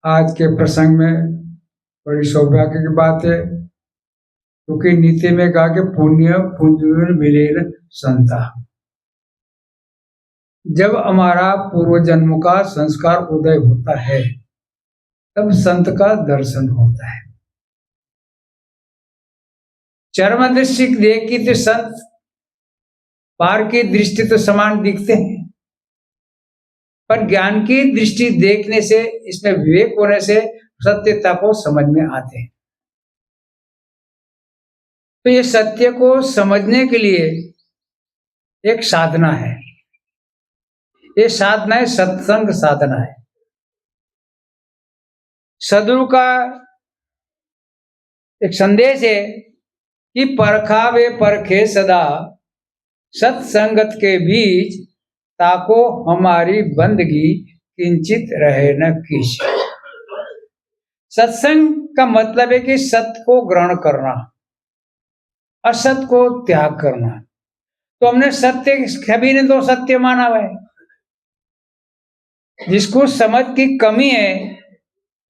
आज के प्रसंग में बड़ी सौभाग्य की बात है, क्योंकि नीति में कहा कि पुण्य पुंज मिले संता। जब हमारा पूर्व जन्म का संस्कार उदय होता है तब संत का दर्शन होता है। चर्म दृष्टि देखी तो संत पार की दृष्टि तो समान दिखते हैं, पर ज्ञान की दृष्टि देखने से, इसमें विवेक होने से सत्यता को समझ में आते हैं। तो ये सत्य को समझने के लिए एक साधना है। ये साधना है, सत्संग साधना है। सदगुरु का एक संदेश है कि परखा वे परखे सदा, सत्संगत के बीच ताको हमारी बंदगी किंचित रहे न किश। सत्संग का मतलब है कि सत्य को ग्रहण करना, असत को त्याग करना। तो हमने सत्य, सभी ने तो सत्य माना हुआ है। जिसको समझ की कमी है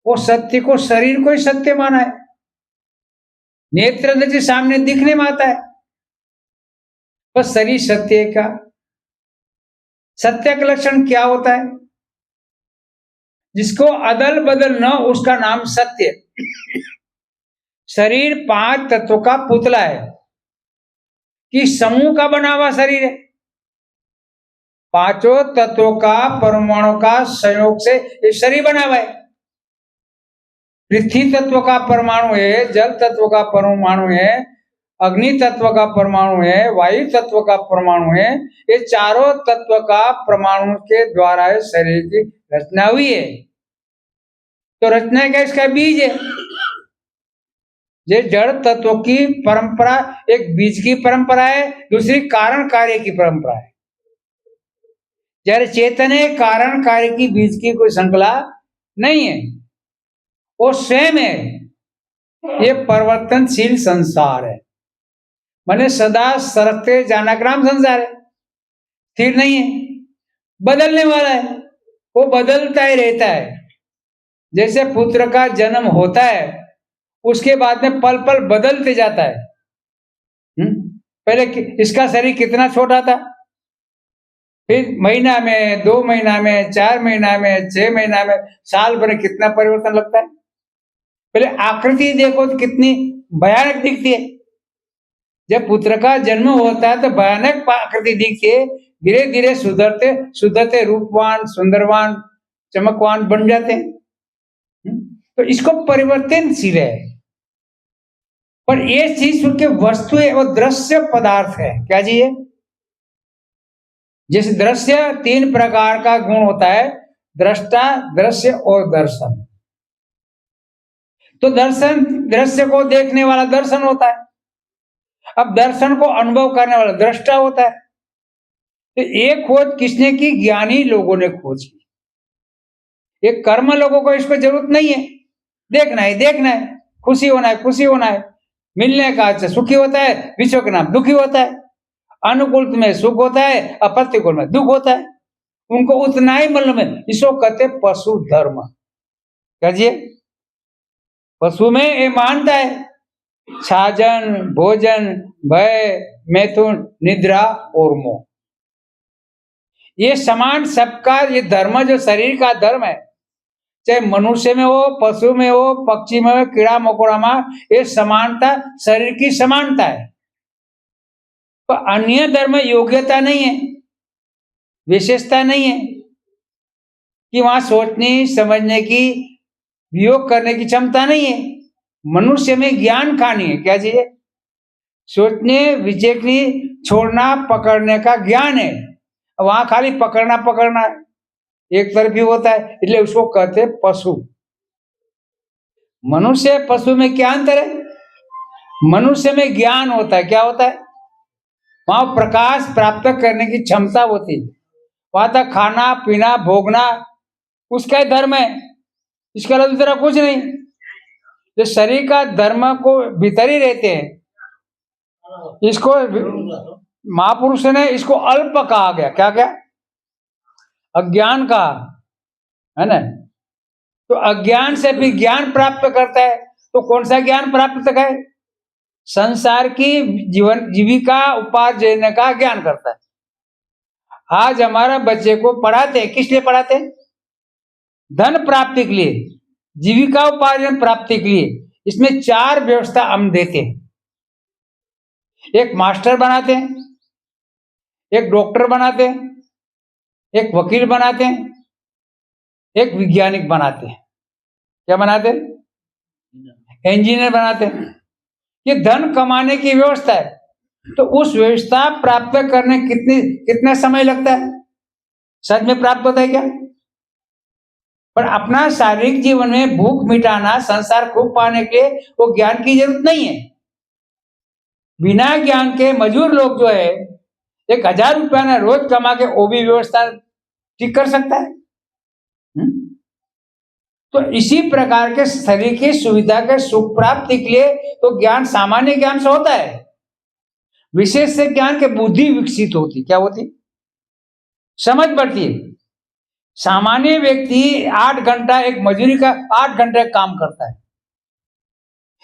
वो सत्य को, शरीर को ही सत्य माना है। नेत्र दृष्टि सामने दिखने में आता है, पर शरीर सत्य का। सत्य का लक्षण क्या होता है? जिसको अदल बदल न, उसका नाम सत्य। शरीर 5 तत्वों का पुतला है कि समूह का बना हुआ शरीर है। 5 तत्वों का, परमाणु का संयोग से ये शरीर बना हुआ है। पृथ्वी तत्व का परमाणु है, जल तत्व का परमाणु है, अग्नि तत्व का परमाणु है, वायु तत्व का परमाणु है। ये चारों तत्व का परमाणु के द्वारा शरीर की रचना हुई है। तो रचना क्या? इसका बीज है। ये जड़ तत्व की परंपरा एक बीज की परंपरा है, दूसरी कारण कार्य की परंपरा है। जड़ चेतन है, कारण कार्य की बीज की कोई श्रृंखला नहीं है, वो स्वयं है। ये परिवर्तनशील संसार है, माने सदा सरकते जाना ग्राम संसार है, स्थिर नहीं है, बदलने वाला है। वो बदलता ही रहता है। जैसे पुत्र का जन्म होता है, उसके बाद में पल पल बदलते जाता है। पहले इसका शरीर कितना छोटा था, फिर महीना में, 2 महीना में, 4 महीना में, 6 महीना में, साल भर कितना परिवर्तन लगता है। पहले आकृति देखो तो कितनी भयानक दिखती है। जब पुत्र का जन्म होता है तो भयानक आकृति दिखती है, धीरे धीरे सुधरते सुधरते रूपवान, सुंदरवान, चमकवान बन जाते हैं। तो इसको परिवर्तनशील है। पर ये चीज के वस्तु है, वो दृश्य पदार्थ है। क्या जी है? जैसे दृश्य 3 प्रकार का गुण होता है, दृष्टा, दृश्य और दर्शन। तो दर्शन, दृश्य को देखने वाला दर्शन होता है। अब दर्शन को अनुभव करने वाला दृष्टा होता है। तो एक खोज किसने की? ज्ञानी लोगों ने खोज की। एक कर्म लोगों को इसको जरूरत नहीं है। देखना है, देखना है, खुशी होना है, खुशी होना है, मिलने का अच्छा सुखी होता है, विश्व के नाम दुखी होता है, अनुकूल में सुख होता है, अप्रतिकूल में दुख होता है। उनको उतना ही मतलब है। इसको कहते पशु धर्म। कहिए, पशु में ये मानता है साजन, भोजन, भय, मैथुन, निद्रा और मोह, ये समान सबका ये धर्म, जो शरीर का धर्म है, चाहे मनुष्य में हो, पशु में हो, पक्षी में हो, कीड़ा मकोड़ा में, ये समानता शरीर की समानता है। तो अन्य धर्म योग्यता नहीं है, विशेषता नहीं है कि वहां सोचने समझने की, वियोग करने की क्षमता नहीं है। मनुष्य में ज्ञान खानी है। क्या चाहिए? सोचने, विचेकने, छोड़ना, पकड़ने का ज्ञान है। वहां खाली पकड़ना पकड़ना है, एक तरफी होता है, इसलिए उसको कहते हैं पशु। मनुष्य पशु में क्या अंतर है? मनुष्य में ज्ञान होता है। क्या होता है? वहां प्रकाश प्राप्त करने की क्षमता होती है। वहां तक खाना पीना भोगना उसका ही धर्म है, इसके अलावा दूसरा कुछ नहीं। जो शरीर का धर्म को भीतर ही रहते हैं, इसको महापुरुष ने इसको अल्प कहा गया। क्या क्या? अज्ञान का है ना। तो अज्ञान से भी ज्ञान प्राप्त करता है। तो कौन सा ज्ञान प्राप्त है? संसार की जीवन जीविका उपार्जन का ज्ञान करता है। आज हमारा बच्चे को पढ़ाते हैं, किस लिए पढ़ाते हैं? धन प्राप्ति के लिए, जीविका उपार्जन प्राप्ति के लिए। इसमें 4 व्यवस्था हम देते हैं। एक मास्टर बनाते हैं, एक डॉक्टर बनाते हैं, एक वकील बनाते हैं, एक वैज्ञानिक बनाते हैं। क्या बनाते हैं? इंजीनियर बनाते हैं। ये धन कमाने की व्यवस्था है। तो उस व्यवस्था प्राप्त करने कितना समय लगता है? सच में प्राप्त होता है क्या? पर अपना शारीरिक जीवन में भूख मिटाना, संसार खूब पाने के वो ज्ञान की जरूरत नहीं है। बिना ज्ञान के मजदूर लोग जो है 1000 रुपया ना रोज कमा के वो भी व्यवस्था ठीक कर सकता है। तो इसी प्रकार के शरीर की सुविधा के सुख प्राप्ति के लिए तो ज्ञान सामान्य ज्ञान से होता है। विशेष से ज्ञान के बुद्धि विकसित होती। क्या होती? समझ बढ़ती है। सामान्य व्यक्ति 8 घंटा एक मजदूरी का 8 घंटे काम करता है।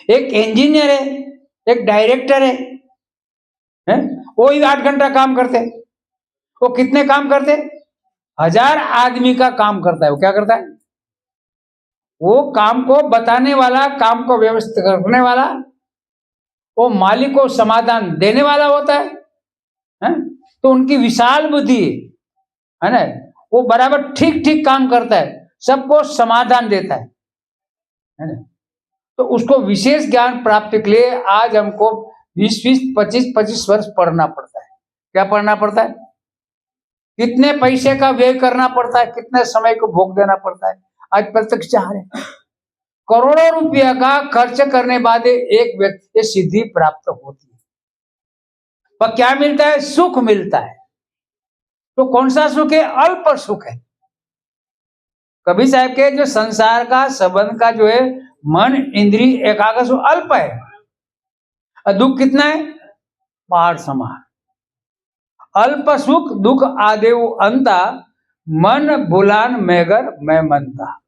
एक इंजीनियर है, एक डायरेक्टर है? वो ही 8 घंटा काम करते हैं। वो कितने काम करते? 1000 आदमी का काम करता है। वो क्या करता है? वो काम को बताने वाला, काम को व्यवस्थित करने वाला, वो मालिक को समाधान देने वाला होता है? तो उनकी विशाल बुद्धि है ना, वो बराबर ठीक ठीक काम करता है, सबको समाधान देता है ना। तो उसको विशेष ज्ञान प्राप्ति के लिए आज हमको 20-20, 25-25 वर्ष पढ़ना पड़ता है। क्या पढ़ना पड़ता है? कितने पैसे का व्यय करना पड़ता है, कितने समय को भोग देना पड़ता है। आज प्रत्यक्ष चाह रहे करोड़ों रुपया का खर्च करने बाद एक व्यक्ति सिद्धि प्राप्त होती है। पर क्या मिलता है? सुख मिलता है। तो कौन सा सुख है? अल्प सुख है। कबीर साहब के जो संसार का संबंध का जो है मन इंद्रिय एकाग्र सुख अल्प है, और दुख कितना है? पहाड़ समान। अल्प सुख दुख आदेव अंता, मन बुलान मैगर मैं मनता।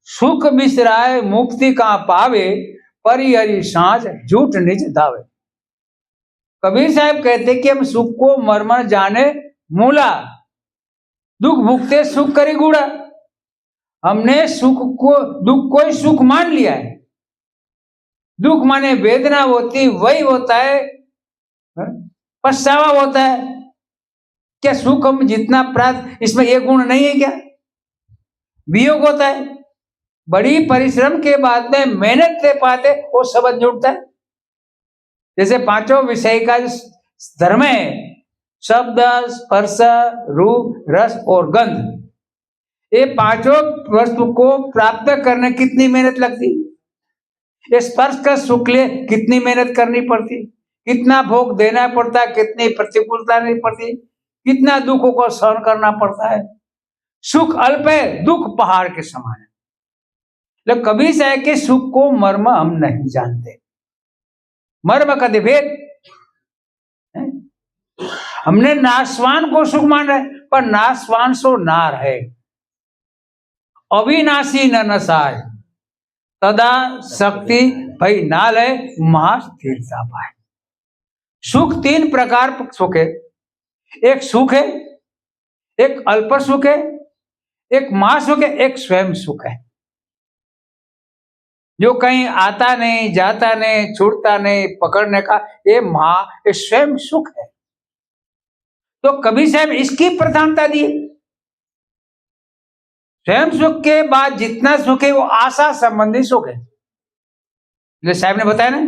सुख बिसराए मुक्ति का पावे, परिहरि सांझ झूठ निज धावे। कबीर साहब कहते कि हम सुख को मर्मर जाने मूला, दुख भुगते सुख करी गुड़ा। हमने सुख को दुख को ही सुख मान लिया है। दुख माने वेदना होती, वही होता है, पछतावा होता है। क्या सुख हम जितना प्राप्त, इसमें ये गुण नहीं है क्या? वियोग होता है, बड़ी परिश्रम के बाद में मेहनत से पाते वो शब्द जुड़ता है। जैसे 5 विषय का धर्म है, शब्द, स्पर्श, रूप, रस और गंध। ये 5 वस्तु को प्राप्त करने कितनी मेहनत लगती? ये स्पर्श का सुख ले कितनी मेहनत करनी पड़ती, कितना भोग देना पड़ता, कितनी प्रतिकूलता नहीं पड़ती, कितना दुखों को सहन करना पड़ता है। सुख अल्प है, दुख पहाड़ के समान है। लेकिन कबीर साहब के सुख को मर्म हम नहीं जानते। मर्म का भेद हमने नाशवान को सुख मान रहे, पर नाशवान सो नार है। अविनाशी न नसाय, तदा शक्ति भई नाल है, महास्थिरता पाए। सुख 3 प्रकार सुख है। एक सुख है, एक अल्प सुख है, एक महासुख है, एक स्वयं सुख है, जो कहीं आता नहीं, जाता नहीं, छूटता नहीं, पकड़ने का, ये स्वयं सुख है। तो कबीर साहब इसकी प्रधानता दी। स्वयं सुख के बाद जितना सुख है वो आशा संबंधी सुख है। जैसे साहब ने बताया ना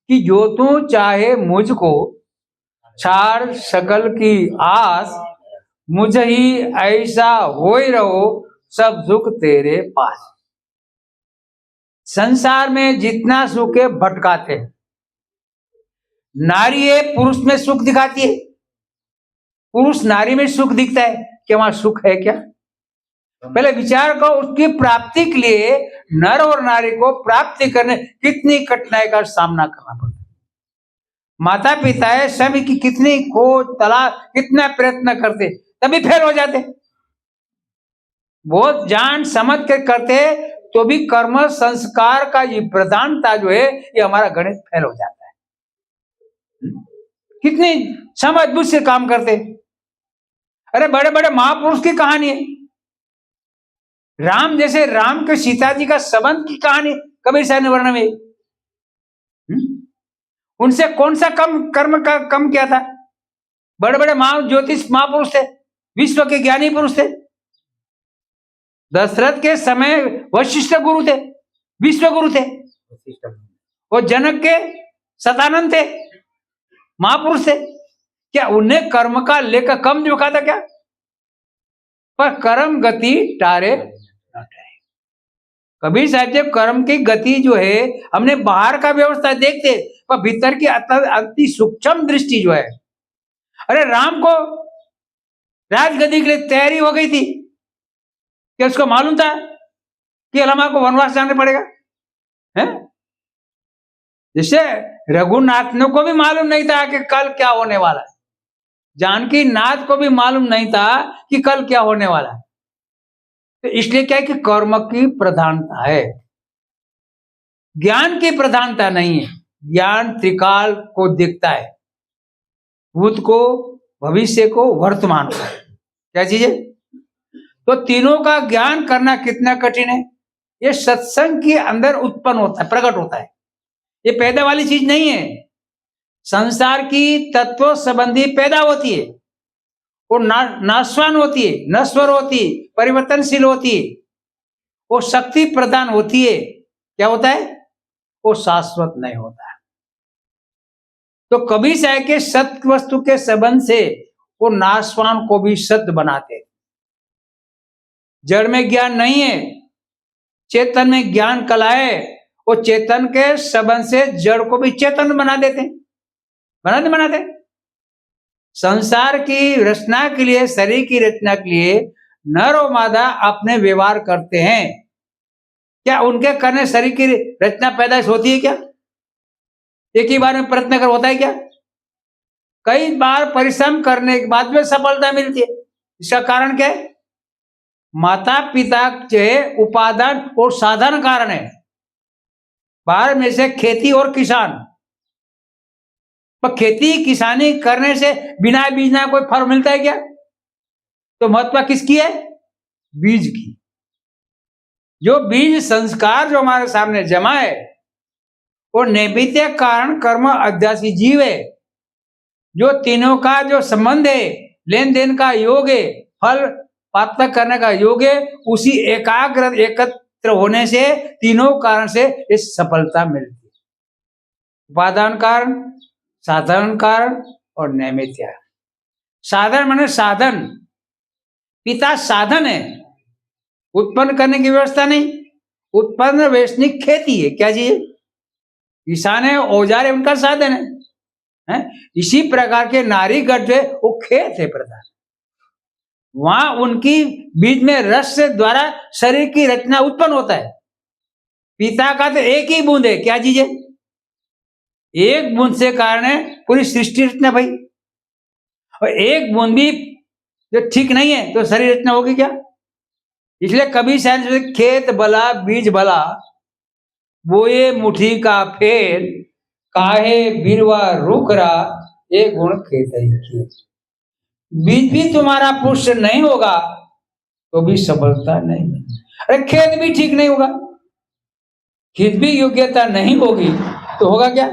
कि जो तू चाहे मुझको छाड़ सकल की आस, मुझे ही ऐसा होई रहो सब सुख तेरे पास। संसार में जितना सुख है भटकाते हैं। नारी है, पुरुष में सुख दिखाती है, पुरुष नारी में सुख दिखता है, क्या वहां सुख है क्या? पहले विचार करो, उसकी प्राप्ति के लिए नर और नारी को प्राप्ति करने कितनी कठिनाई का सामना करना पड़ता है। माता पिता है, सभी की कितनी खोज तलाश, कितना प्रयत्न करते, तभी फेल हो जाते। बहुत जान समझ के करते तो भी कर्म संस्कार का ये प्रधानता जो है ये हमारा गणित फेल हो जाता है। कितनी समझ बुझ से काम करते। अरे बड़े बड़े महापुरुष की कहानी है, राम जैसे राम के सीता जी का संबंध की कहानी कबीर साहब ने वर्णन में। उनसे कौन सा कम कर्म का कम किया था? बड़े बड़े ज्योतिष महापुरुष थे, विश्व के ज्ञानी पुरुष थे। दशरथ के समय वशिष्ठ गुरु थे, विश्व गुरु थे। और जनक के सतानंद थे, महापुरुष थे। क्या उन्हें कर्म का लेकर कम दिखा था क्या? पर कर्म गति टारे न टारे। कबीर साहब जब कर्म की गति जो है हमने बाहर का व्यवस्था देखते, पर भीतर की अति सूक्ष्म दृष्टि जो है। अरे राम को राजगद्दी के लिए तैयारी हो गई थी, क्या उसको मालूम था कि अलमा को वनवास जाना पड़ेगा? है जैसे रघुनाथ को भी मालूम नहीं था कि कल क्या होने वाला है, जानकी नाथ को भी मालूम नहीं था कि कल क्या होने वाला है। तो इसलिए क्या है कि कर्म की प्रधानता है, ज्ञान की प्रधानता नहीं है। ज्ञान त्रिकाल को देखता है, भूत को, भविष्य को, वर्तमान को। क्या चीज है? तो तीनों का ज्ञान करना कितना कठिन है। ये सत्संग के अंदर उत्पन्न होता है, प्रकट होता है। ये पैदा वाली चीज नहीं है। संसार की तत्व संबंधी पैदा होती है, वो नाशवान होती है, नश्वर होती है, परिवर्तनशील होती है। वो शक्ति प्रदान होती है। क्या होता है? वो शाश्वत नहीं होता है। तो कभी चाहे के सत्य वस्तु के संबंध से वो नाशवान को भी सत्य बनाते। जड़ में ज्ञान नहीं है, चेतन में ज्ञान कला है। वो चेतन के संबंध से जड़ को भी चेतन बना देते, बनाते। संसार की रचना के लिए, शरीर की रचना के लिए नर और मादा अपने व्यवहार करते हैं। क्या उनके करने शरीर की रचना पैदाइश होती है क्या? एक ही बार में प्रयत्न कर होता है क्या? कई बार परिश्रम करने के बाद में सफलता मिलती है। इसका कारण क्या है? माता पिता के उपादान और साधन कारण है। बाहर में से खेती और किसान, पर खेती किसानी करने से बिना बीज ना कोई फल मिलता है क्या? तो महत्व किसकी है? बीज की। जो बीज संस्कार जो हमारे सामने जमा है वो नैमित्तिक कारण कर्म अध्यासी जीव है। जो तीनों का जो संबंध है, लेन देन का योग है, फल प्राप्त करने का योग है, उसी एकत्र होने से तीनों कारण से इस सफलता मिलती है। उपादान कारण, साधारण कारण और नैमित्तिक। साधन माने साधन, पिता साधन है, उत्पन्न करने की व्यवस्था नहीं। उत्पन्न वैश्विक खेती है। क्या चीज? किसान है, औजार है, उनका साधन है। इसी प्रकार के नारी गढ़ जो है वो खेत है प्रधान। वहां उनकी बीज में रस से द्वारा शरीर की रचना उत्पन्न होता है। पिता का तो एक ही बूंद है। क्या चीज है? एक बूंद से कारण है पूरी सृष्टि रचना भाई। और एक बूंद भी जो ठीक नहीं है तो शरीर रचना होगी क्या? इसलिए कभी शायद खेत भला बीज भला, बोए मुट्ठी का फेर, काहे बिरवा रुकरा, ये गुण खेत ही। बीज भी तुम्हारा पुष्ट नहीं होगा तो भी सफलता नहीं। अरे खेत भी ठीक नहीं होगा, खेत भी योग्यता नहीं होगी तो होगा क्या?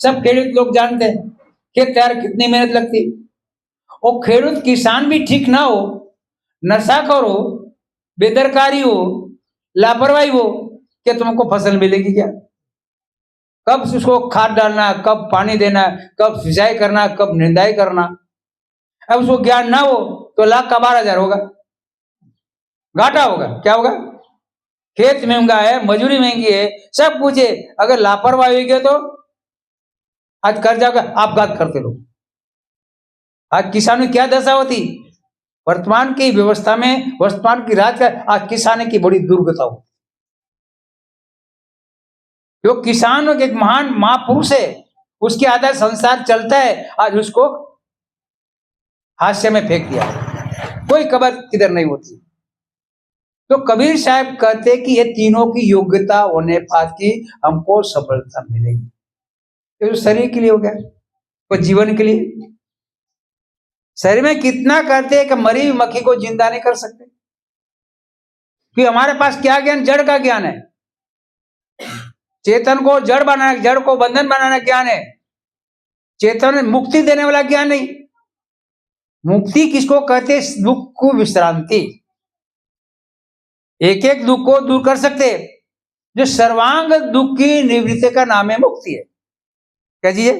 सब खेडूत लोग जानते हैं खेत तैयार कितनी मेहनत लगती। और खेडूत किसान भी ठीक ना हो, नशाखोर हो, बेदरकारी हो, लापरवाही हो, क्या तुमको फसल मिलेगी क्या? कब उसको खाद डालना, कब पानी देना, कब सिंचाई करना, कब निंदाई करना। अब उसको ज्ञान ना हो तो लाख का 12,000 होगा, घाटा होगा। क्या होगा? खेत महंगा है, मजूरी महंगी है, सब पूछे। अगर लापरवाही होगी तो आज कर जाओगे, आपघात करते लोग। आज किसानों की क्या दशा होती? वर्तमान की व्यवस्था में, वर्तमान की राज का आज किसानों की बड़ी दुर्गता हो। जो किसान एक महान महापुरुष है, उसके आधार संसार चलता है, आज उसको हास्य में फेंक दिया। कोई कबर किधर नहीं होती। तो कबीर साहब कहते कि ये तीनों की योग्यता होने पास की हमको सफलता मिलेगी। तो शरीर के लिए हो गया, तो जीवन के लिए शरीर में कितना करते हैं कि मरी हुई मक्खी को जिंदा नहीं कर सकते, कि हमारे पास क्या ज्ञान, जड़ का ज्ञान है। चेतन को जड़ बनाना, जड़ को बंधन बनाना ज्ञान है। चेतन मुक्ति देने वाला ज्ञान नहीं। मुक्ति किसको कहते, दुख को विश्रांति, एक एक दुख को दूर कर सकते। जो सर्वांग दुख की निवृत्ति का नाम है मुक्ति है। क्या जी?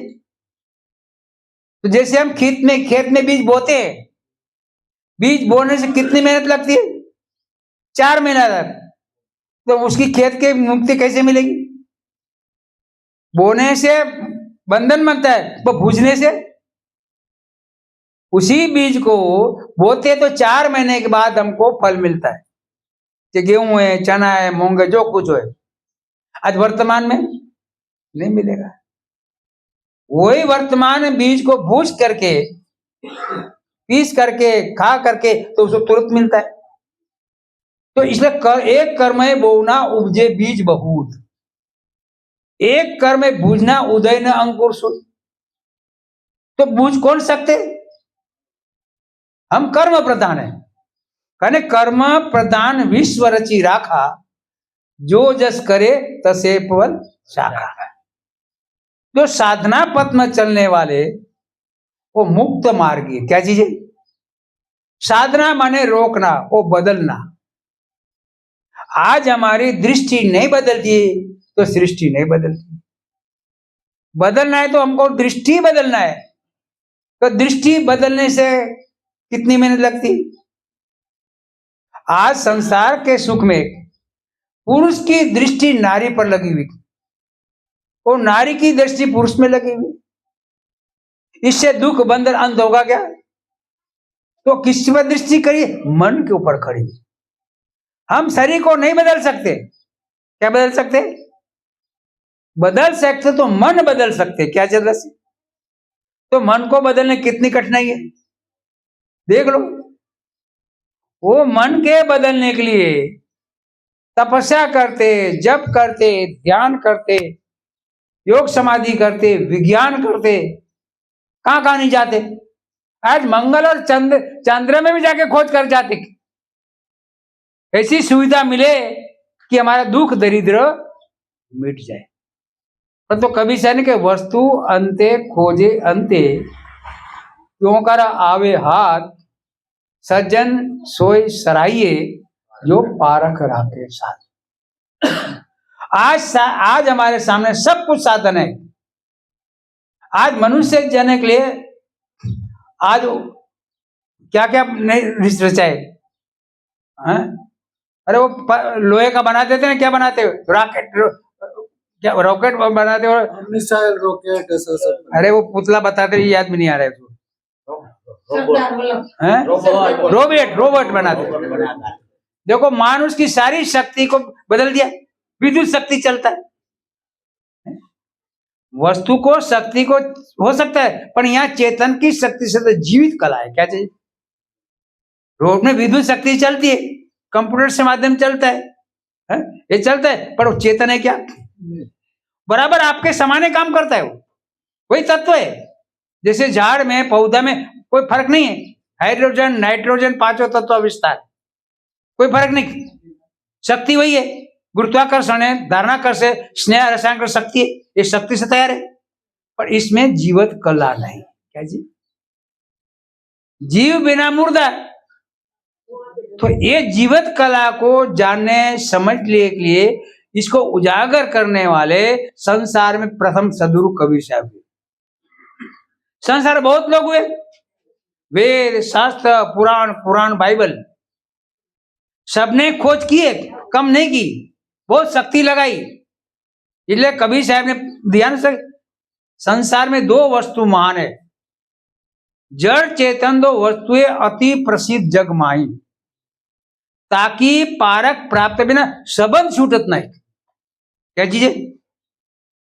तो जैसे हम खेत में बीज बोते हैं, बीज बोने से कितनी मेहनत लगती है, 4 महीना तक। तो उसकी खेत की मुक्ति कैसे मिलेगी? बोने से बंधन बनता है, वो भूजने से। उसी बीज को बोते तो 4 महीने के बाद हमको फल मिलता है, कि गेहूं है, चना है, मूंग है, जो कुछ है। आज वर्तमान में नहीं मिलेगा। वही वर्तमान बीज को भूज करके, पीस करके, खा करके तो उसको तुरंत मिलता है। तो इसलिए एक कर्म है बोना उपजे बीज बहुत, एक कर्म है बूझना उदय न अंकुर सुध। तो बूझ कौन सकते? हम कर्म प्रधान है, कहने कर्म प्रधान विश्व रची राखा, जो जस करे तसे पवन शाखा। जो साधना पथ में चलने वाले वो मुक्त मार्गी। क्या चीज है? साधना माने रोकना, वो बदलना। आज हमारी दृष्टि नहीं बदलती तो सृष्टि नहीं बदलती। बदलना है तो हमको दृष्टि बदलना है। तो दृष्टि बदलने से कितनी मेहनत लगती? आज संसार के सुख में पुरुष की दृष्टि नारी पर लगी हुई और नारी की दृष्टि पुरुष में लगी हुई। इससे दुख बंधन अंत होगा क्या? तो किस पर दृष्टि करिए? मन के ऊपर खड़ी। हम शरीर को नहीं बदल सकते। क्या बदल सकते? बदल सकते तो मन बदल सकते। क्या चल रहा? तो मन को बदलने कितनी कठिनाई है, देख लो। वो मन के बदलने के लिए तपस्या करते, जप करते, ध्यान करते, योग समाधि करते, विज्ञान करते, कहां कहां नहीं जाते। आज मंगल और चंद्र में भी जाके खोज कर जाते, ऐसी सुविधा मिले कि हमारा दुख दरिद्र मिट जाए। पर तो कभी से नहीं कि वस्तु अंते खोजे अंते, क्यों कर आवे हाथ, सज्जन सोई सराइये, जो पारख राखे साथ। आज हमारे सामने सब कुछ साधन है। आज मनुष्य जाने के लिए आज क्या क्या नहीं रचाए। अरे वो लोहे का बना देते हैं, क्या बनाते हो, रॉकेट, क्या रॉकेट बनाते हो, मिसाइल रॉकेट ऐसा सब। अरे वो पुतला बताते, याद भी नहीं आ रहा है। रोबोट बनाते। देखो मानुष की सारी शक्ति को बदल दिया, विद्युत शक्ति चलता है। वस्तु को शक्ति को हो सकता है, पर यहाँ चेतन की शक्ति से तो जीवित कला है। क्या चाहिए? रोड में विद्युत शक्ति चलती है, कंप्यूटर से माध्यम चलता है, ये चलता है, पर वो चेतन है क्या? बराबर आपके समान काम करता है। वो वही तत्व है। जैसे झाड़ में, पौधा में कोई फर्क नहीं है। हाइड्रोजन, नाइट्रोजन, 5 तत्व विस्तार, कोई फर्क नहीं। शक्ति वही है। गुरुत्वाकर्षण है, धारणाकर्षण, स्नेह, रसायन शक्ति है। ये शक्ति से तैयार है, पर इसमें जीवत कला नहीं। क्या जी? जीव बिना मुर्दा। तो ये जीवत कला को जानने समझने के लिए इसको उजागर करने वाले संसार में प्रथम सदगुरु कबीर साहब हुए। संसार बहुत लोग हुए, वेद, शास्त्र, पुराण, बाइबल, सबने खोज किए, कम नहीं की, बहुत शक्ति लगाई। इसलिए कबीर साहब ने ध्यान से, संसार में 2 वस्तु महान है, जड़ चेतन 2 वस्तुएं अति प्रसिद्ध जग माही, ताकि पारक प्राप्त बिना संबंध छूटत नहीं। क्या चीज है?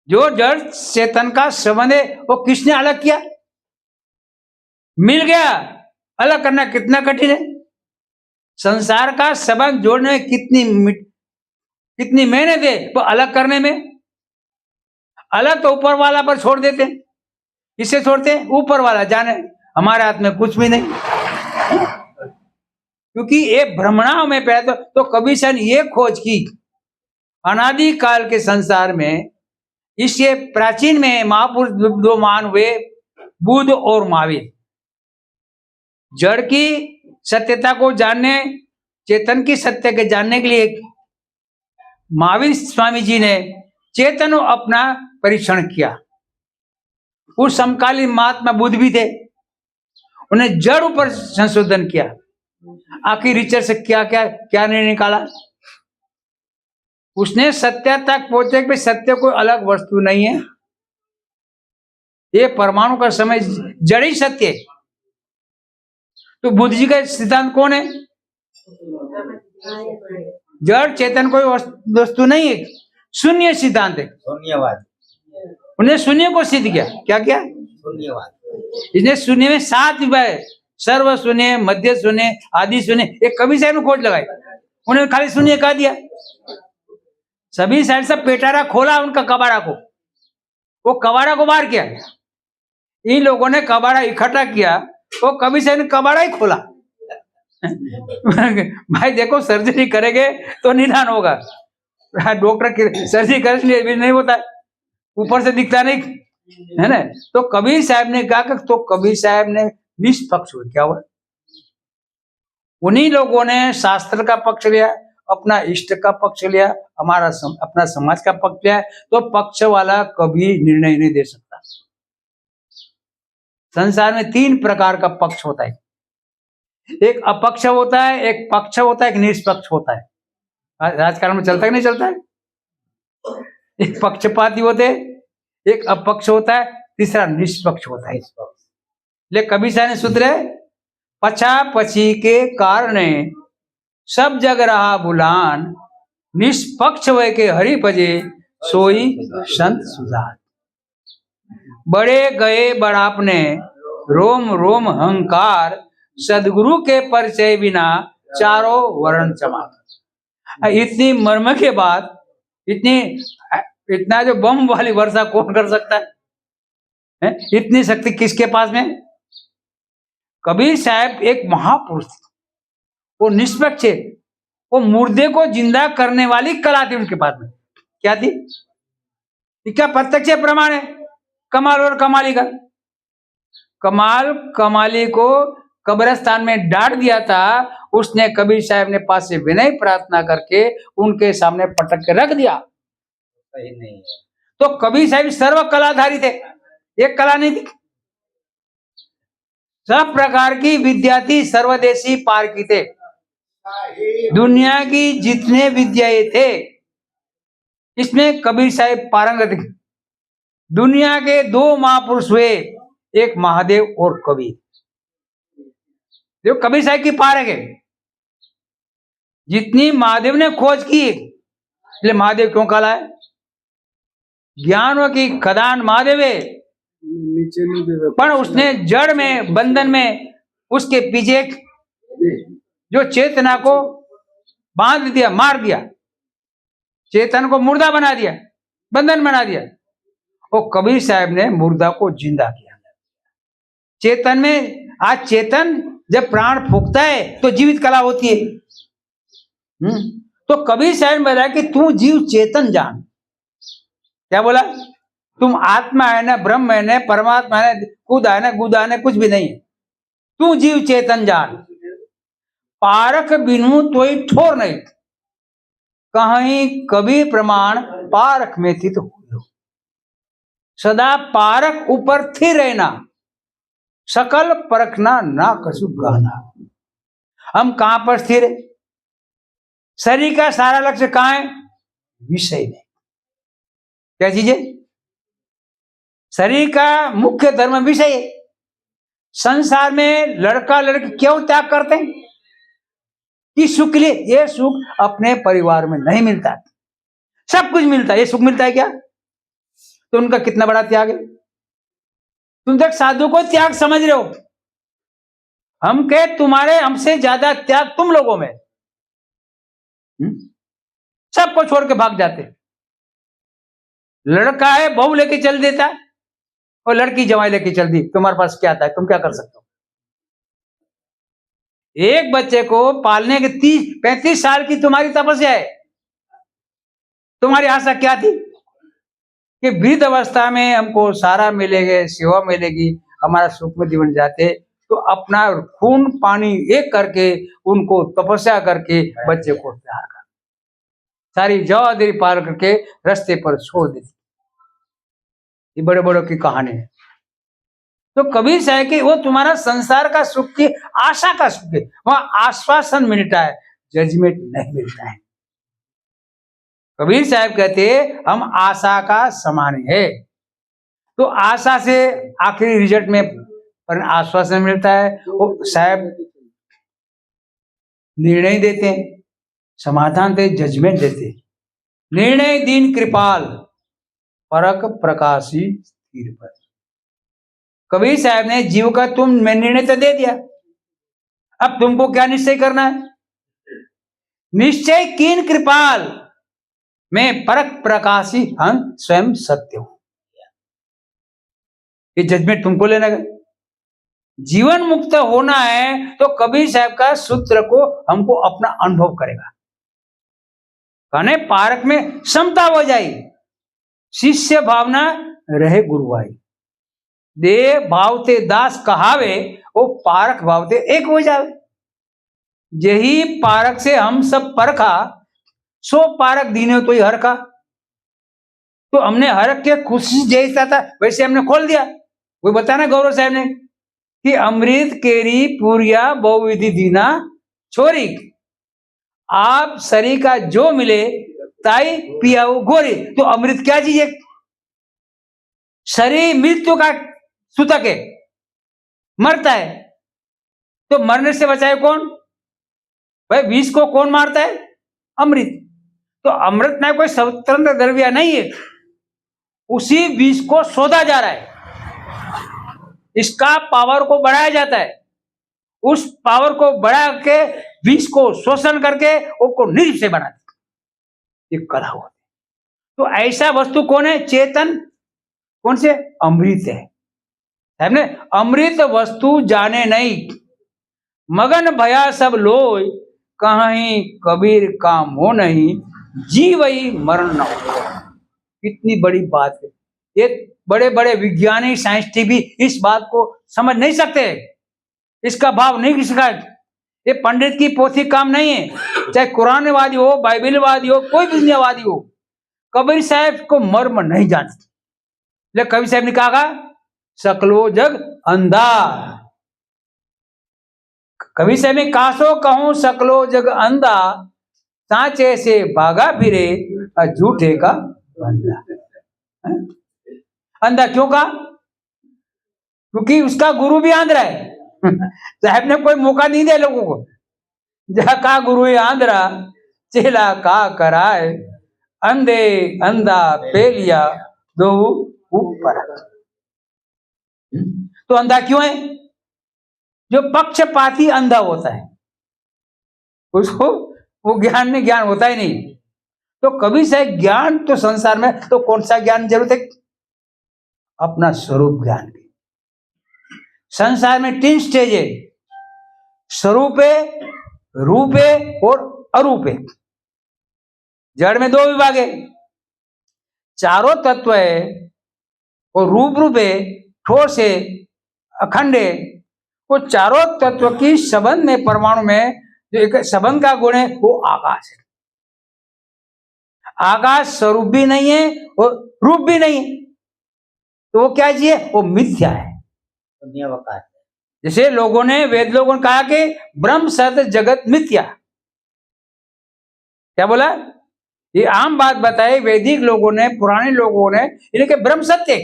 जो जड़ चेतन का संबंध है वो किसने अलग किया? मिल गया। अलग करना कितना कठिन है। संसार का संबंध जोड़ने में कितनी मेहनत है, वो अलग करने में। अलग तो ऊपर वाला पर छोड़ देते हैं। किससे छोड़ते हैं? ऊपर वाला जाने, हमारे हाथ में कुछ भी नहीं। क्योंकि ये भ्रमणाओं में पैदा तो कबीर साहब ने ये खोज की, अनादि काल के संसार में इसके प्राचीन में महापुरुष दो मान हुए, बुद्ध और महावीर। जड़ की सत्यता को जानने, चेतन की सत्य के जानने के लिए महावीर स्वामी जी ने चेतन अपना परीक्षण किया। उस समकालीन महात्मा बुद्ध भी थे, उन्हें जड़ ऊपर संशोधन किया। आखिर रिसर्च से क्या क्या क्या नहीं निकाला, उसने सत्य तक पहुंचे कि सत्य कोई अलग वस्तु नहीं है, ये परमाणु का समय जड़ ही सत्य है। तो बुद्ध जी का सिद्धांत कौन है? जड़ चेतन कोई वस्तु नहीं है, शून्य सिद्धांत है, शून्यवाद। उन्हें शून्य को सिद्ध किया। क्या किया? शून्यवाद। इसने शून्य में 7 विभाग है, सर्व शून्य, मध्य शून्य, आदि शून्य। एक कबीर साहब ने खोज लगाई, उन्हें खाली शून्य कह दिया। सभी साइड से पेटारा खोला उनका कबाड़ा को, वो कबाड़ा को बाहर किया। इन लोगों ने कबाड़ा इकट्ठा किया, वो कबीर साहब ने कबाड़ा ही खोला। भाई देखो, सर्जरी करेंगे तो निदान होगा, डॉक्टर की सर्जरी करने भी नहीं होता, ऊपर से दिखता नहीं है ना। तो कबीर साहब ने कहा, तो कबीर साहब ने निष्पक्ष हुए। क्या हुआ? उन्हीं लोगों ने शास्त्र का पक्ष लिया, अपना इष्ट का पक्ष लिया, अपना समाज का पक्ष लिया। तो पक्ष वाला कभी निर्णय नहीं दे सकता। संसार में 3 प्रकार का पक्ष होता है, एक अपक्ष होता है, एक पक्ष होता है, एक निष्पक्ष होता है। राजकारण में चलता है कि नहीं चलता है? एक पक्षपाती होते, एक अपक्ष होता है, तीसरा निष्पक्ष होता है। ले कबीर साहब ने सूत्र है, पछा पछी के कारण सब जग रहा बुलान, निष्पक्ष वह के हरि भजे सोई संत सुजान। बड़े गए बड़ापने रोम रोम हंकार, सदगुरु के परिचय बिना चारों वर्ण चमार। इतनी मर्म के बाद इतना जो बम वाली वर्षा कौन कर सकता है? इतनी शक्ति किसके पास में? कबीर साहब एक महापुरुष थे, वो निष्पक्ष, वो मुर्दे को जिंदा करने वाली कला थी उनके पास में। क्या थी? क्या प्रत्यक्ष प्रमाण है कमाल और कमाली का। कमाल कमाली को कब्रिस्तान में डांट दिया था, उसने कबीर साहब ने पास से विनय प्रार्थना करके उनके सामने पटक के रख दिया। सही नहीं है। तो कबीर साहब सर्व कलाधारी थे, एक कला नहीं थी। सब प्रकार की विद्यार्थी सर्वदेशी पार की थे। दुनिया की जितने विद्याएं थे, इसमें कबीर साहब पारंगत थे। दुनिया के 2 महापुरुष हुए, एक महादेव और कबीर। देखो कबीर साहब की पारंग है। जितनी महादेव ने खोज की, इसलिए महादेव क्यों कहला है? ज्ञानों की खदान महादेव है, पर उसने जड़ में बंधन में उसके पीछे जो चेतना को बांध दिया, मार दिया, चेतन को मुर्दा बना दिया, बंधन बना दिया। और कबीर साहब ने मुर्दा को जिंदा किया। चेतन में आज चेतन जब प्राण फूंकता है तो जीवित कला होती है। तो कबीर साहब ने बताया कि तू जीव चेतन जान। क्या बोला? तुम आत्मा है ना, ब्रह्म है ना, परमात्मा है ना, खुद है ना, गुदा है ना, कुछ भी नहीं है। तू जीव चेतन जान, पारक बिनु तोई ठोर नहीं, कहीं कभी प्रमाण पारक में थी तो सदा पारक ऊपर थी रहना, सकल परखना ना कसु गाना। हम कहां पर स्थिर है? शरीर का सारा लक्ष्य कहां है? विषय में। क्या चीज है? शरीर का मुख्य धर्म विषय है। संसार में लड़का लड़की क्यों त्याग करते हैं? कि सुख के लिए। ये सुख अपने परिवार में नहीं मिलता, सब कुछ मिलता है, ये सुख मिलता है क्या? तो उनका कितना बड़ा त्याग है। तुम तक साधु को त्याग समझ रहे हो, हम के तुम्हारे हमसे ज्यादा त्याग तुम लोगों में। सबको छोड़ के भाग जाते। लड़का है बहू लेके चल देता है और लड़की जवाई लेके चल दी, तुम्हारे पास क्या था, तुम क्या कर सकते हो? एक बच्चे को पालने के 30-35 साल की तुम्हारी तपस्या है। तुम्हारी आशा क्या थी कि वृद्ध अवस्था में हमको सारा मिलेगा, सेवा मिलेगी, हमारा सुखमय जीवन जाते। तो अपना खून पानी एक करके उनको तपस्या करके बच्चे को प्यार कर, सारी जवाबदारी पार करके रास्ते पर छोड़ देती। ये बड़े बड़ों की कहानी है। तो कबीर साहब कि वो तुम्हारा संसार का सुख की आशा का सुख है, वहां आश्वासन मिलता है, जजमेंट नहीं मिलता है। कबीर साहब कहते हम आशा का समान है। तो आशा से आखिरी रिजल्ट में आश्वासन मिलता है। वो साहब निर्णय देते हैं, समाधान देते, जजमेंट देते। निर्णय दीन कृपाल परक प्रकाशी स्थिर पर। कबीर साहब ने जीव का तुम में निर्णय तो दे दिया, अब तुमको क्या निश्चय करना है? निश्चय कीन कृपाल, मैं परक प्रकाशी हम स्वयं सत्य हूं। ये जजमेंट तुमको लेना है। जीवन मुक्त होना है तो कबीर साहब का सूत्र को हमको अपना अनुभव करेगा। कहने पारक में समता हो जाए, शिष्य भावना रहे गुरुवाई, दे भावते दास कहावे, वो पारक भावते एक हो जावे। यही पारक से हम सब परखा, सो पारक दीने तो ही हरखा। तो हमने हरक के खुशी जैसा था वैसे हमने खोल दिया। वो बताना गौरव साहब ने कि अमृत केरी पूरिया बहुविधि दीना छोरी, आप शरीर का जो मिले ताई पियाओ गोरी। तो अमृत क्या चीज है? शरीर मृत्यु का सूतक है, मरता है। तो मरने से बचाए कौन भाई? विष को कौन मारता है? अमृत। तो अमृत ना कोई स्वतंत्र द्रव्य नहीं है, उसी विष को सोधा जा रहा है, इसका पावर को बढ़ाया जाता है, उस पावर को बढ़ा के विष को शोषण करके उसको निर्जीव से बनाते। ये कला होती। तो ऐसा वस्तु कौन है? चेतन। कौन से? अमृत है ने। अमृत वस्तु जाने नहीं, मगन भया सब लोय, कहीं कबीर काम हो नहीं, जीवई मरण न हो। कितनी बड़ी बात है। ये बड़े बड़े विज्ञानी साइंटिस्ट भी इस बात को समझ नहीं सकते, इसका भाव नहीं किसका। ये पंडित की पोथी काम नहीं है, चाहे कुरानवादी हो, बाइबलवादी हो, कोई भी दुनियावादी हो, कबीर साहब को मर्म नहीं जानते। लेकिन कबीर साहब ने कहा सकलो जग अंधा। कबीर साहब ने कासो कहूं सकलो जग अंधा, सांचे से भागा फिरे झूठे का बंदा। अंधा क्यों कहा? क्योंकि उसका गुरु भी आंध्रा है। साहब ने कोई मौका नहीं दिया लोगों को। जहा का गुरु है आंध्रा, चेला का कराए, अंधे अंधा पेलिया दो ऊपर। तो अंधा क्यों है? जो पक्षपाती अंधा होता है उसको वो ज्ञान में ज्ञान होता ही नहीं। तो कभी से ज्ञान तो संसार में तो कौन सा ज्ञान जरूरत है? अपना स्वरूप ज्ञान की। संसार में 3 स्टेज है, स्वरूप है, रूप है और अरूप है। जड़ में 2 विभाग है, चारों तत्व है और रूप है, ठोस है, अखंड है। वो चारों तत्व की संबंध में परमाणु में जो एक संबंध का गुण है वो आकाश है। आकाश स्वरूप भी नहीं है और रूप भी नहीं है, तो वो क्या चाहिए? वो मिथ्या है। जैसे लोगों ने, वेद लोगों ने कहा कि ब्रह्म सत्य जगत मिथ्या। क्या बोला? ये आम बात बताई वैदिक लोगों ने, पुराने लोगों ने, इन्हें ब्रह्म सत्य।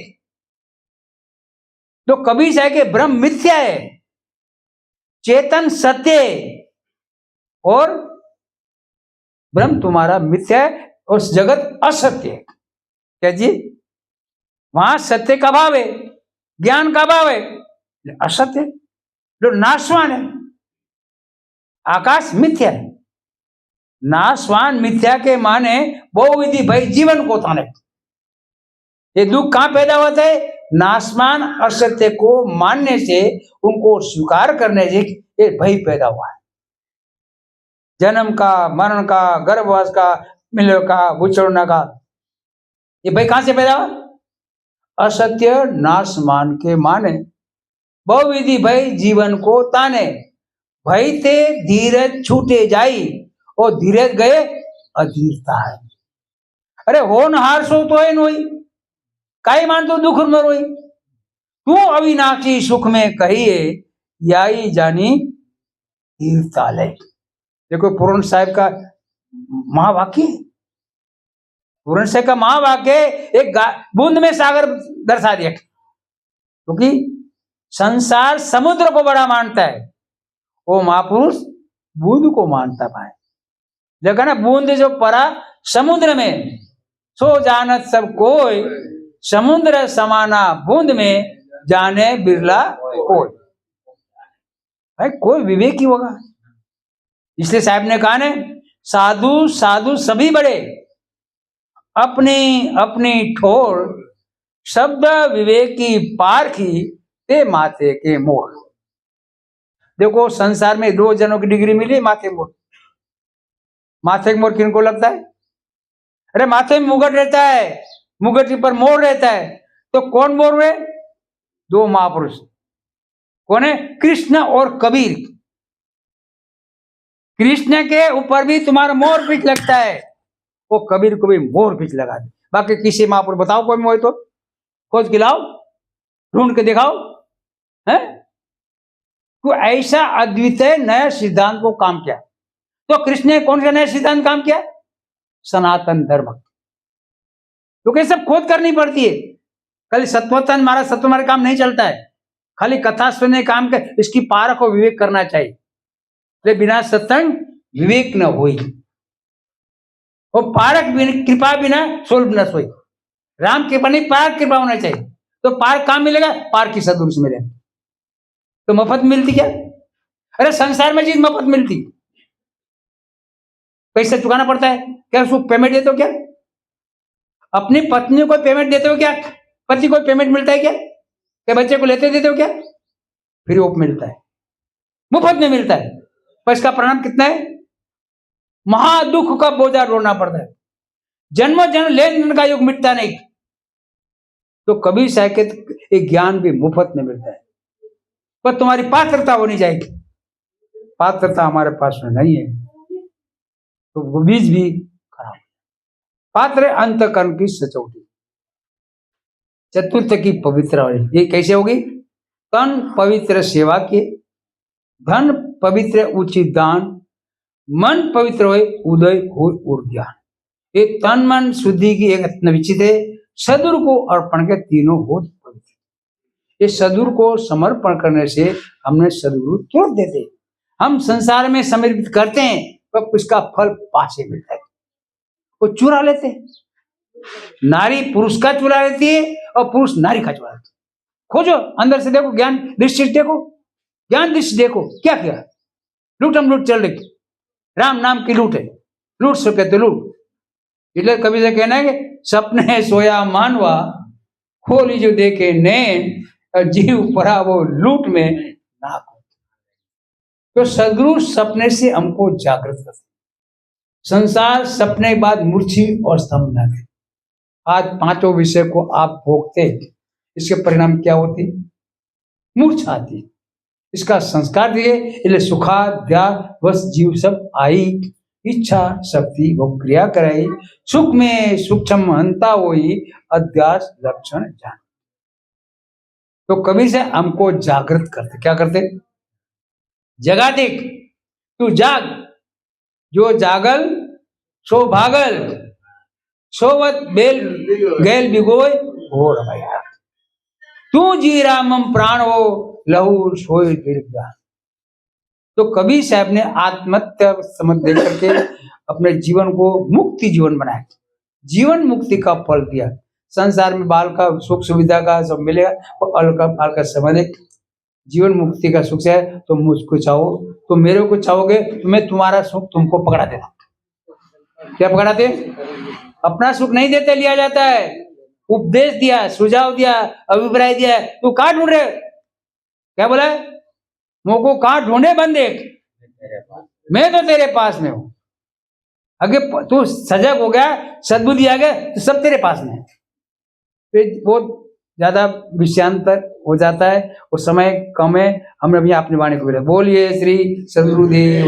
तो कबीर साहब के ब्रह्म मिथ्या है, चेतन सत्य और ब्रह्म तुम्हारा मिथ्या है और जगत असत्य है। क्या जी? वहां सत्य का भाव है, ज्ञान का भाव है, असत्य जो नाशवान है। आकाश मिथ्या है, नाशवान मिथ्या के माने बहुविधि भय जीवन को ताने। ये दुख कहां पैदा होता है? नाशवान असत्य को मानने से, उनको स्वीकार करने से ये भय पैदा हुआ है। जन्म का, मरण का, गर्भवास का, मिलने का, विछड़ने का, ये भय कहां से पैदा हुआ? असत्य नाश मान के माने बहुविधि भय जीवन को ताने। भय ते धीरज छूटे जाई, और धीरज गए अधीरता है। अरे होनहार सो तो है नोई, काई मान तो दुख में रोई। तू अविनाशी सुख में कहिए, याई जानी धीरता ले। देखो पूर्ण साहब का महावाक्य, पूर्ण साहब का महावाक्य एक बूंद में सागर दर्शा दिया। क्योंकि संसार समुद्र को बड़ा मानता है, वो महापुरुष बूंद को मानता पाए। देखा ना, बूंद जो परा समुद्र में, सो जानत सब कोई, समुद्र समाना बूंद में, जाने बिरला कोई। भाई कोई विवेकी होगा। इसलिए साहब ने कहा ने, साधु साधु सभी बड़े, अपनी अपनी ठोर, शब्द विवेकी पारखी, ते माथे के मोर। देखो संसार में 2 जनों की डिग्री मिली, माथे मोर। माथे के मोर किनको लगता है? अरे माथे में मुगट रहता है, मुगट के ऊपर मोर रहता है, तो कौन मोर हुए? 2 महापुरुष। कौन है? कृष्ण और कबीर। कृष्ण के ऊपर भी तुम्हारा मोर पीछ लगता है, वो कबीर को भी मोर पीछ लगा दे। बाकी किसी महापुरुष बताओ कोई मोह तो खोज के लाओ, ढूंढ के दिखाओ है। तो ऐसा अद्वितीय नया सिद्धांत को काम किया। तो कृष्ण ने कौन सा नया सिद्धांत काम किया? सनातन धर्म। क्योंकि सब खोज करनी पड़ती है। खाली सत्वतन मारा सत्व मारे काम नहीं चलता है, खाली कथा सुनने काम कर, इसकी पारख और विवेक करना चाहिए। तो बिना सत्संग विवेक न होई, और पारक कृपा बिना सुलभ न सोई। राम कृपा नहीं, पारक कृपा होना चाहिए। तो पार कहां मिलेगा? पार की सदगुरु से मिलेगा। तो मफत मिलती क्या? अरे संसार में चीज मफत मिलती, पैसा चुकाना पड़ता है क्या? उसको पेमेंट देते हो क्या? अपनी पत्नी को पेमेंट देते हो क्या? पति को पेमेंट मिलता है क्या? क्या बच्चे को लेते देते हो क्या? फ्री ऑफ मिलता है, मुफ्त में मिलता है। पर इसका परिणाम कितना है? महादुख का बोझा ढोना पड़ता है, जन्म जन्म लेन देन का युग मिटता नहीं। तो कभी साकेत एक ज्ञान भी मुफ्त में मिलता है, पर तुम्हारी पात्रता होनी चाहिए। पात्रता हमारे पास में नहीं है, तो वो बीज भी खराब। पात्र अंतकरण की सचौटी, चतुर्थ की पवित्र वाली। ये कैसे होगी? तन पवित्र सेवा के, धन पवित्र उचित दान, मन पवित्र हो उदय हो और ज्ञान। ये तन मन शुद्धि की एक निश्चित है। सदुर को अर्पण के तीनों हो पवित्र। ये सदुर को समर्पण करने से हमने सदगुरु तुरंत देते। हम संसार में समर्पित करते हैं, पर उसका फल पासे मिलता है। वो चुरा लेते हैं, नारी पुरुष का चुरा लेती है और पुरुष नारी का चुरा लेती है। खोजो अंदर से, देखो ज्ञान दृष्टि देखो, ज्ञान दृष्टि देखो क्या किया। लूटम लूट चल रही, राम नाम की लूट है, लूट सके तो लूट। इसलिए कभी से कहना है कि सपने सोया मानवा, खोली जो देखे नैन, जीव पड़ा वो लूट में नाक। तो सदगुरु सपने से हमको जागृत करते। संसार सपने के बाद मूर्छी और स्तंभ न थे। आज 5 विषय को आप भोगते, इसके परिणाम क्या होते? मूर्छा आती। इसका संस्कार दिए, इसलिए सुखाध्यावश जीव सब आई, इच्छा शक्ति वो क्रिया कराई, सुख में सूक्ष्म हंता होई, अध्यास लक्षण जान। तो कभी से हमको जागृत करते। क्या करते? जगा देख, तू जाग, जो जागल सो भागल, सोवत बेल गैल बिगोय हो रमैया। तू जी रामम प्राण हो, लहू सोई दीर्घ। तो कबीर साहब ने आत्महत्या समझ दे करके अपने जीवन को मुक्ति जीवन बनाया, जीवन मुक्ति का फल दिया। संसार में बाल का सुख सुविधा का सब मिलेगा, और अल का समय जीवन मुक्ति का सुख है, तो मुझको चाहो, तो मेरे को चाहोगे तो मैं तुम्हारा सुख तुमको पकड़ा देता। क्या पकड़ाते? अपना सुख नहीं देते, लिया जाता है। उपदेश दिया, सुझाव दिया, अभिप्राय दिया, तू कहाँ ढूंढ रहे? क्या बोला? मुझको कहाँ ढूंढे बंदे, मेरे पास मैं तो तेरे पास में हूं। अगे तू सजग हो गया, सद्बुद्धि आ गया, तो सब तेरे पास में है। फिर बहुत ज्यादा विषयांतर हो जाता है और समय कम है। हमने भी अपनी वाणी को बोलिए श्री सद्गुरुदेव।